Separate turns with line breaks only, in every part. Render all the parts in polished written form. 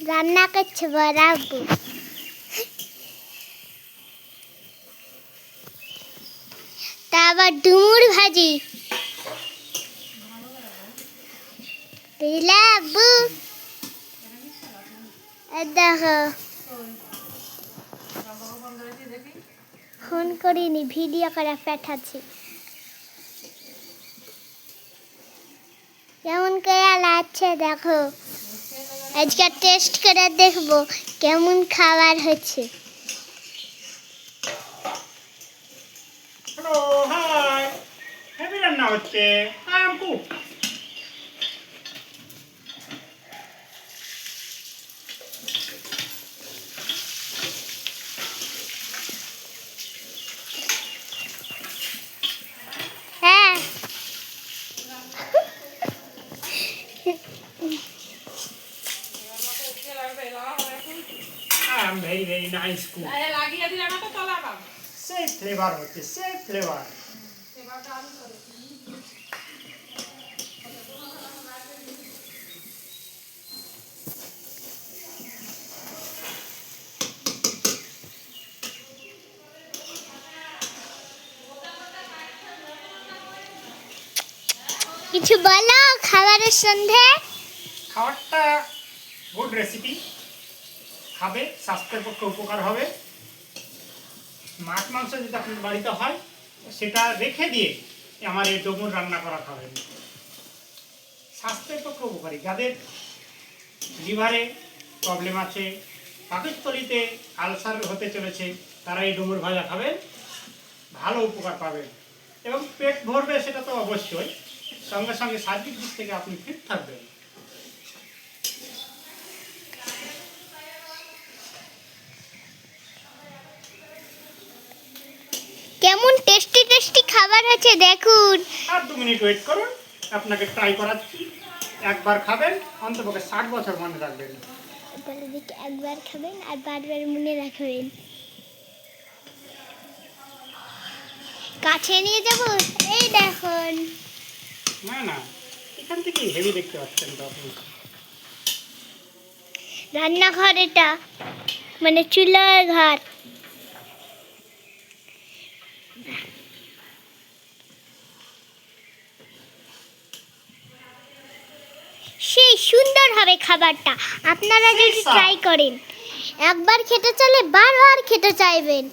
রান্না করছে বরাবু। তা আবার ডুমুর ভাজি বুঝলাবু। দেখো ফোন করিনি, ভিডিও করে পাঠাচ্ছি। কেমন করে লাগছে দেখো, আজকে টেস্ট করে দেখবো কেমন খাবার হচ্ছে।
Hello, high. হেভি রান্না হচ্ছে। I am cook.
হ্যাঁ
I am very very nice cook. সেই ফ্লেভার হচ্ছে, সেই ফ্লেভার।
কিছু বলো খাবারের সন্ধে।
খাবারটা গুড রেসিপি, খাবে স্বাস্থ্যের পক্ষে উপকার হবে। মাছ মাংস যদি আপনার বাড়িতে হয় সেটা রেখে দিয়ে আমার এই ডুমুর রান্না করা খাবেন। স্বাস্থ্যের পক্ষে উপকারী, যাদের লিভারে প্রবলেম আছে, পাকস্থলীতে আলসার হতে চলেছে, তারা এই ডুমুর ভাজা খাবেন, ভালো উপকার পাবেন এবং পেট ভরবে, সেটা তো অবশ্যই। সঙ্গে সঙ্গে শারীরিক দিক থেকে আপনি ফিট থাকবেন।
কেমন টেস্টি টেস্টি খাবার হচ্ছে দেখুন।
আর 2 মিনিট ওয়েট করুন, আপনাকে ট্রাই করাচ্ছি। একবার খাবেন, অন্তপক্ষে 60 বছর মনে রাখবেন।
একবার খাবেন আর বারবার মনে রাখবেন। কাছে নিয়ে যাব, এই দেখুন।
না না, এখান থেকে হেভি দেখতে পাচ্ছেন তো আপনি।
রান্নাঘর এটা, মানে চুলার ঘর। সেই সুন্দর হবে খাবারটা, আপনারা যদি ট্রাই করেন। একবার খেতে চাইলে বারবার খেতে চাইবেন,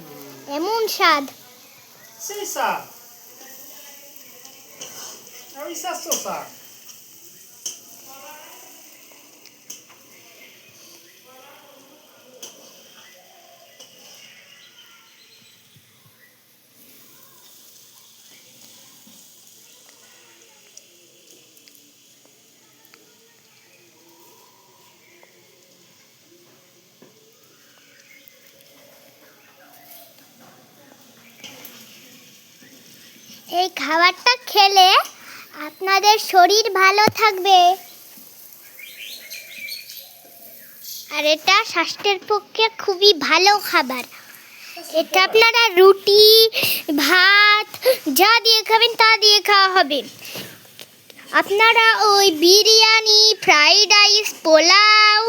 এমন স্বাদ।
সেই স্বাদ, অবিশ্বাস্য স্বাদ।
এই খাবারটা খেলে আপনাদের শরীর ভালো থাকবে, আর এটা স্বাস্থ্যের পক্ষে খুবই ভালো খাবার। এটা আপনারা রুটি ভাত যা দিয়ে খাবেন তা দিয়ে খাওয়া হবে। আপনারা ওই বিরিয়ানি, ফ্রাইড রাইস, পোলাও,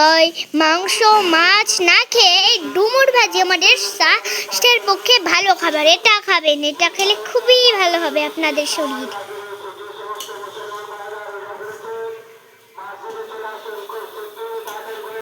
ওই মাংস মাছ না খেয়ে এই ডুমুর ভাজি আমাদের স্বাস্থ্যের পক্ষে ভালো খাবার, এটা খাবেন। এটা খেলে খুবই ভালো হবে আপনাদের শরীর।